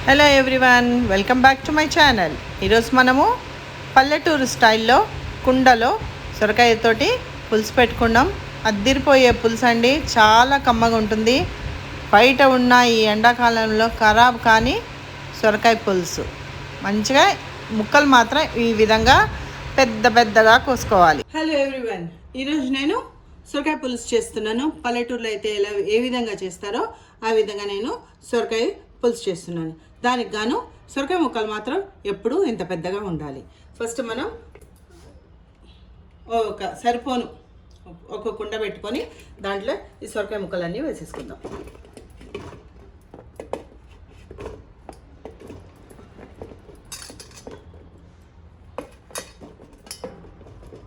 Hello everyone, welcome back to my channel. ఈరోజు మనము పల్లెటూరు స్టైల్లో కుండలో సొరకాయతోటి పులుసు పెట్టుకున్నాం. అద్దిరిపోయే పులుసు అండి, చాలా కమ్మగా ఉంటుంది. బయట ఉన్న ఈ ఎండాకాలంలో ఖరాబ్ కానీ సొరకాయ పులుసు మంచిగా ముక్కలు మాత్రం ఈ విధంగా పెద్ద పెద్దగా కోసుకోవాలి. హలో ఎవ్రీవన్, ఈరోజు నేను సొరకాయ పులుసు చేస్తున్నాను. పల్లెటూరులో అయితే ఏ విధంగా చేస్తారో ఆ విధంగా నేను సొరకాయ పులుసు చేస్తున్నాను. దానికి గాను సొరకాయ ముక్కలు మాత్రం ఎప్పుడూ ఇంత పెద్దగా ఉండాలి. ఫస్ట్ మనం సరిపోను ఒక కుండ పెట్టుకొని దాంట్లో ఈ సొరకాయ ముక్కలన్నీ వేసేసుకుందాం.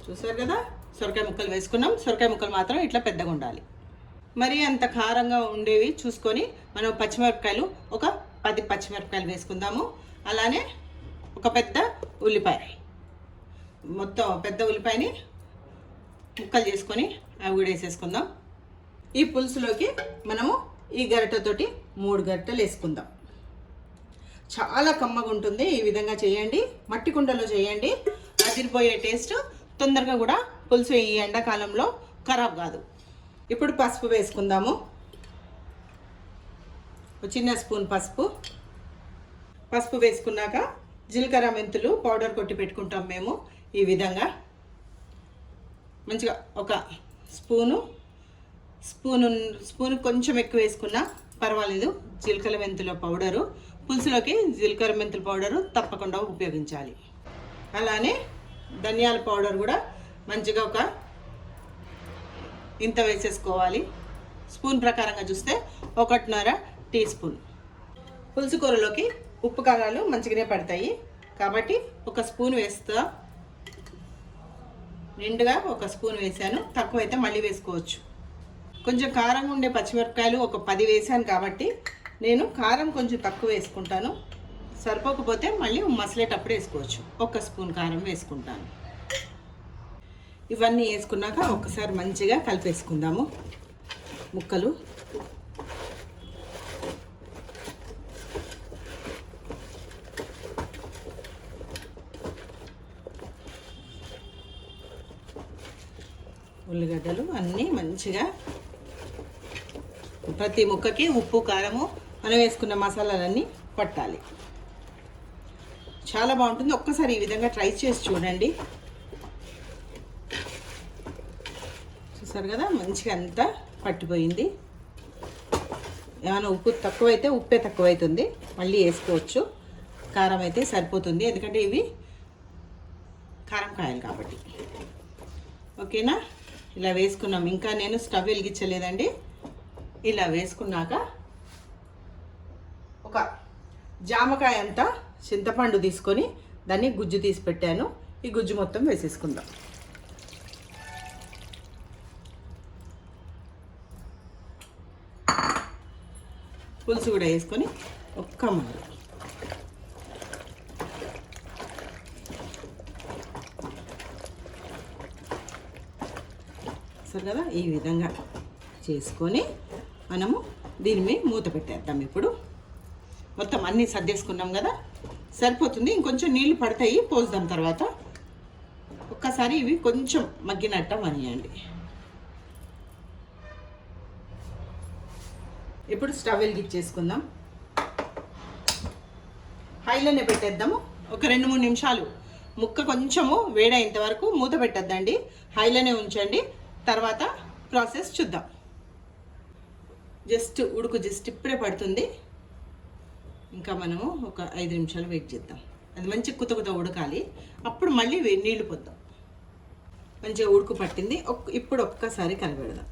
చూసారు కదా, సొరకాయ ముక్కలు వేసుకున్నాం. సొరకాయ ముక్కలు మాత్రం ఇట్లా పెద్దగా ఉండాలి. మరి అంత కారంగా ఉండేవి చూసుకొని మనం పచ్చిమిరపకాయలు ఒక 10 పచ్చిమిరపకాయలు వేసుకుందాము. అలానే ఒక పెద్ద ఉల్లిపాయ, మొత్తం పెద్ద ఉల్లిపాయని ముక్కలు చేసుకొని అవి కూడా వేసేసుకుందాం. ఈ పులుసులోకి మనము ఈ గరిటెతోటి 3 గరిటెలు వేసుకుందాం. చాలా కమ్మగా ఉంటుంది. ఈ విధంగా చేయండి, మట్టి కుండలో చేయండి. అదిరిపోయే టేస్ట్, తొందరగా కూడా పులుసు ఈ ఎండాకాలంలో ఖరాబ్ కాదు. ఇప్పుడు పసుపు వేసుకుందాము. ఒక చిన్న స్పూన్ పసుపు వేసుకున్నాక జీలకర్ర మెంతులు పౌడర్ కొట్టి పెట్టుకుంటాం మేము. ఈ విధంగా మంచిగా ఒక స్పూను కొంచెం ఎక్కువ వేసుకున్నా పర్వాలేదు. జీలకర్ర మెంతుల పౌడరు పులుసులోకి జీలకర్ర మెంతుల పౌడరు తప్పకుండా ఉపయోగించాలి. అలానే ధనియాల పౌడర్ కూడా మంచిగా ఒక ఇంత వేసేసుకోవాలి. స్పూన్ ప్రకారంగా చూస్తే 1.5 టీ స్పూన్. పులుసు కూరలోకి ఉప్పు కారాలు మంచిగానే పడతాయి కాబట్టి ఒక స్పూన్ వేస్తా. నిండుగా ఒక స్పూన్ వేసాను, తక్కువైతే మళ్ళీ వేసుకోవచ్చు. కొంచెం కారంగా ఉండే పచ్చిమిరపకాయలు ఒక 10 వేసాను కాబట్టి నేను కారం కొంచెం తక్కువ వేసుకుంటాను. సరిపోకపోతే మళ్ళీ మసలేటప్పుడు వేసుకోవచ్చు. 1 స్పూన్ కారం వేసుకుంటాను. ఇవన్నీ వేసుకున్నాక ఒకసారి మంచిగా కలిపేసుకుందాము ముక్కలు. ఉల్లిగడ్డలు అన్నీ మంచిగా ప్రతి ముక్కకి ఉప్పు కారము మనం వేసుకున్న మసాలాలన్నీ పట్టాలి. చాలా బాగుంటుంది. ఒక్కసారి ఈ విధంగా ట్రై చేసి చూడండి. చూసారు కదా, మంచిగా అంతా పట్టిపోయింది. ఏమైనా ఉప్పు తక్కువైతే ఉప్పే తక్కువైతుంది, మళ్ళీ వేసుకోవచ్చు. కారం అయితే సరిపోతుంది, ఎందుకంటే ఇవి కారం కాయలు కాబట్టి. ఓకేనా, ఇలా వేసుకున్నాం. ఇంకా నేను స్టవ్ వెలిగించలేదండి. ఇలా వేసుకున్నాక ఒక జామకాయ అంతా చింతపండు తీసుకొని దాన్ని గుజ్జు తీసి పెట్టాను. ఈ గుజ్జు మొత్తం వేసేసుకుందాం. పులుసు కూడా వేసుకొని ఒక్క మళ్ళీ సరే కదా, ఈ విధంగా చేసుకొని మనము దీని మీద మూత పెట్టేద్దాం. ఇప్పుడు మొత్తం అన్నీ సర్దేసుకున్నాం కదా, సరిపోతుంది. ఇంకొంచెం నీళ్ళు పడతాయి, పోద్దాం తర్వాత. ఒక్కసారి ఇవి కొంచెం మగ్గినట్ట మనియండి. ఇప్పుడు స్టవ్ వెలిగించేసుకుందాం. హైలోనే పెట్టేద్దాము. ఒక 2-3 నిమిషాలు ముక్క కొంచెము వేడైనంత వరకు మూత పెట్టద్దండి, హైలోనే ఉంచండి. తర్వాత ప్రాసెస్ చూద్దాం. జస్ట్ ఇప్పుడే పడుతుంది. ఇంకా మనము ఒక 5 నిమిషాలు వెయిట్ చేద్దాం. అది మంచి కుత ఉడకాలి. అప్పుడు మళ్ళీ నీళ్లు పోద్దాం. మంచిగా ఉడుకు పట్టింది. ఇప్పుడు ఒక్కసారి కలిపెడదాం.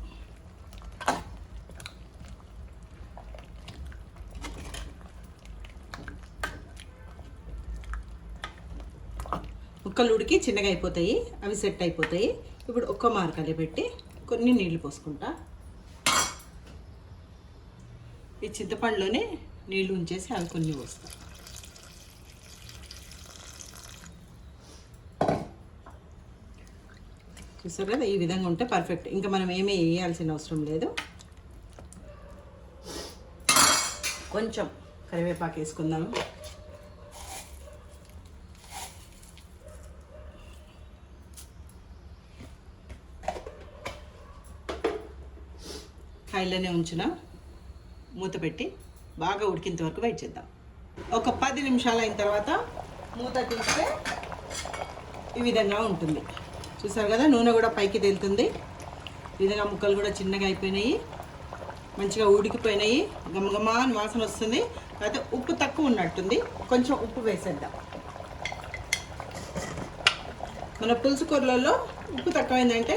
ముక్కలు ఉడికి చిన్నగా అయిపోతాయి, అవి సెట్ అయిపోతాయి. ఇప్పుడు ఒక్క మార్కలి పెట్టి కొన్ని నీళ్లు పోసుకుంటా. ఈ చింతపండులోనే నీళ్లు ఉంచేసి అవి కొన్ని పోస్తా. చూసారు కదా, ఈ విధంగా ఉంటే పర్ఫెక్ట్. ఇంకా మనం ఏమీ వేయాల్సిన అవసరం లేదు. కొంచెం కరివేపాకు వేసుకుందాము. హైలోనే ఉంచిన మూత పెట్టి బాగా ఉడికేంత వరకు వెయిట్ చేద్దాం. ఒక 10 నిమిషాలు అయిన తర్వాత మూత తీస్తే ఈ విధంగా ఉంటుంది. చూసారు కదా, నూనె కూడా పైకి తేలుతుంది. ఈ విధంగా ముక్కలు కూడా చిన్నగా అయిపోయినాయి, మంచిగా ఉడికిపోయినాయి, గమగమా అని వాసన వస్తుంది. అయితే ఉప్పు తక్కువ ఉన్నట్టుంది, కొంచెం ఉప్పు వేసేద్దాం. మన పులుసు కూరలలో ఉప్పు తక్కువైందంటే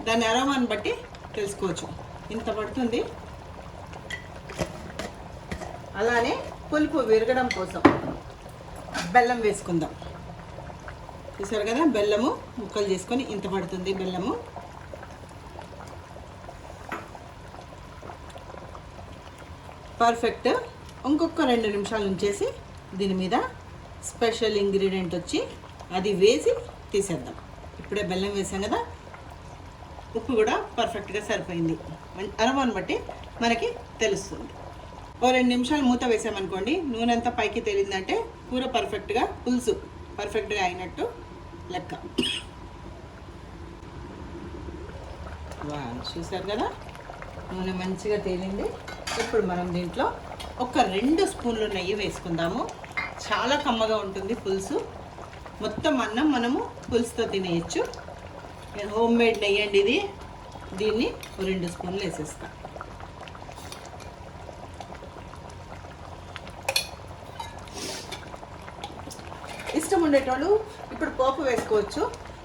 దాని అరోమాని బట్టి తెలుసుకోవచ్చు. ఇంత పడుతుంది. అలానే పులుపు విరగడం కోసం బెల్లం వేసుకుందాం. చూసారు కదా, బెల్లము ముక్కలు చేసుకొని ఇంత పడుతుంది బెల్లము. పర్ఫెక్ట్. ఇంకొక 2 నిమిషాలు ఉంచేసి దీని మీద స్పెషల్ ఇంగ్రీడియంట్ వచ్చి అది వేసి తీసేద్దాం. ఇప్పుడే బెల్లం వేసాం కదా, ఉప్పు కూడా పర్ఫెక్ట్గా సరిపోయింది. అరవాన్ని బట్టి మనకి తెలుస్తుంది. ఓ 2 నిమిషాలు మూత వేసామనుకోండి, నూనె అంతా పైకి తేలిందంటే కూర పర్ఫెక్ట్గా, పులుసు పర్ఫెక్ట్గా అయినట్టు లెక్క. చూసారు కదా, నూనె మంచిగా తేలింది. ఇప్పుడు మనం దీంట్లో ఒక 2 స్పూన్లు నెయ్యి వేసుకుందాము. చాలా కమ్మగా ఉంటుంది పులుసు. మొత్తం అన్నం మనము పులుసుతో తినేయచ్చు. నేను హోమ్ మేడ్ నెయ్యి అండి ఇది. దీన్ని 2 స్పూన్లు వేసేస్తాను. ఇష్టం ఉండేటోళ్ళు ఇప్పుడు పోపు వేసుకోవచ్చు.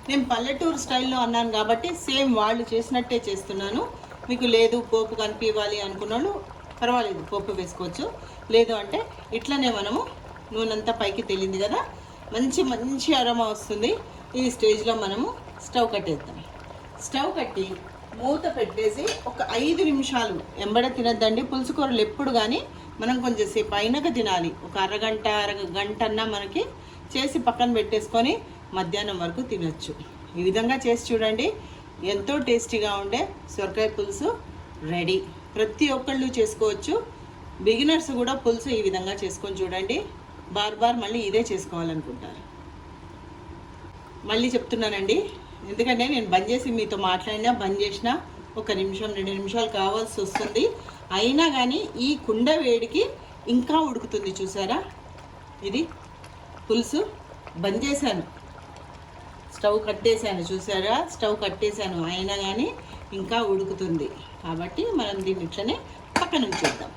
నేను పల్లెటూరు స్టైల్లో అన్నాను కాబట్టి సేమ్ వాళ్ళు చేసినట్టే చేస్తున్నాను. మీకు లేదు పోపు కనిపించాలి అనుకున్నాను, పర్వాలేదు పోపు వేసుకోవచ్చు. లేదు అంటే ఇట్లనే మనము నూనెంతా పైకి తేలింది కదా, మంచి అరోమా వస్తుంది. ఈ స్టేజ్లో మనము స్టవ్ కట్టేద్దాం. స్టవ్ కట్టి మూత పెట్టేసి ఒక 5 నిమిషాలు ఎంబడ తినద్దండి. పులుసు కూరలు ఎప్పుడు కానీ మనం కొంచెం సేపు అయినాక తినాలి. ఒక అరగంటన్నా మనకి చేసి పక్కన పెట్టేసుకొని మధ్యాహ్నం వరకు తినొచ్చు. ఈ విధంగా చేసి చూడండి, ఎంతో టేస్టీగా ఉండే సొరకాయ పులుసు రెడీ. ప్రతి ఒక్కళ్ళు చేసుకోవచ్చు. బిగినర్స్ కూడా పులుసు ఈ విధంగా చేసుకొని చూడండి, బార్ మళ్ళీ ఇదే చేసుకోవాలనుకుంటారు. మళ్ళీ చెప్తున్నానండి, ఎందుకంటే నేను బంద్ చేసి మీతో మాట్లాడినా బంద్ చేసినా 1 నిమిషం 2 నిమిషాలు కావాల్సి వస్తుంది. అయినా కానీ ఈ కుండ వేడికి ఇంకా ఉడుకుతుంది. చూసారా, ఇది పులుసు బంద్ చేశాను, స్టవ్ కట్టేశాను. చూసారా, స్టవ్ కట్టేశాను, అయినా కానీ ఇంకా ఉడుకుతుంది. కాబట్టి మనం దీన్ని ఇట్లనే పక్కన ఉంచేద్దాం.